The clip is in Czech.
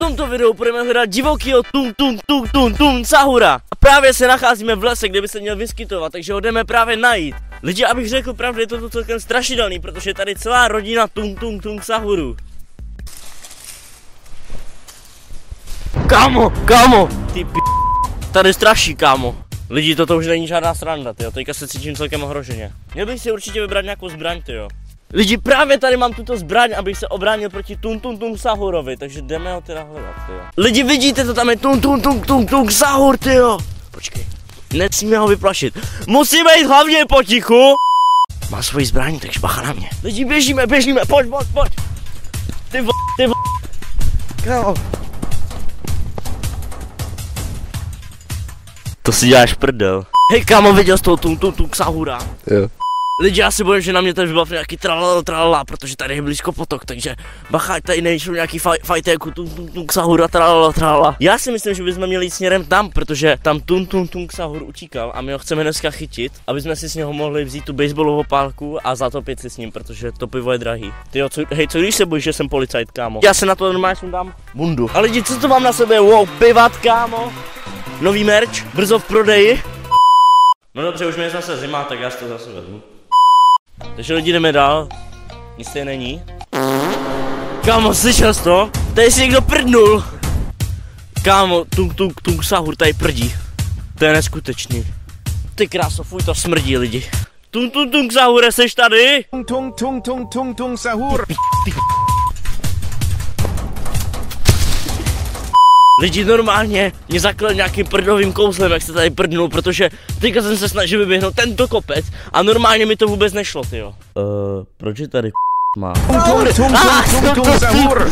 tomto videu budeme hledat divokýho tung sahura. A právě se nacházíme v lese, kde by se měl vyskytovat, takže ho jdeme právě najít. Lidi, abych řekl pravdu, je to celkem strašidelný, protože je tady celá rodina tung sahurů. Kámo, ty tady straší, kámo. Lidi, toto už není žádná sranda, tyjo, teďka se cítím celkem ohroženě. Měl bych si určitě vybrat nějakou zbraň, tyjo. Lidi, právě tady mám tuto zbraň, abych se obránil proti tung sahurovi, takže jdeme ho teda hledat, tyjo. Lidi, vidíte to, tam je tung sahur, tyjo. Počkej, nesmíme ho vyplašit. Musíme jít hlavně potichu. Má svoji zbraň, takže bacha na mě. Lidi, běžíme, pojď. Ty kámo. To si děláš prdel. Hej kámo, viděl jsi toho tung sahura? Jo. Lidi, já si bojím, že na mě tady vybav nějaký tralala, protože tady je blízko potok, takže bacha, tady nejsou nějaký fajtéku tung sahura tralala. Já si myslím, že bychom měli jít směrem tam, protože tam tung sahur utíkal a my ho chceme dneska chytit, aby jsme si s něho mohli vzít tu baseballovou pálku a zatopit si s ním, protože to pivo je drahý. Tyjo, co když se bojíš, že jsem policajt, kámo? Já se na to normálně sundám bundu. A lidi, co to mám na sebe? Wow, pivat, kámo. Nový merch, brzo v prodeji. No dobře, už mi je zase zima, tak já si to zase vezmu. Takže lidi, jdeme dál. Nic tady není. Kámo, slyšel jsi to? Tady si někdo prdnul. Kámo, tung sahur tady prdí. To je neskutečný. Ty kráso, fuj, to smrdí, lidi. Tung sahure, seš tady? Tung sahur. Lidi, normálně mě zaklel nějakým prdovým kouzlem, jak se tady prdnul, protože teďka jsem se snažil vyběhnout tento kopec a normálně mi to vůbec nešlo, tyjo. Proč je tady má? Tung sahur.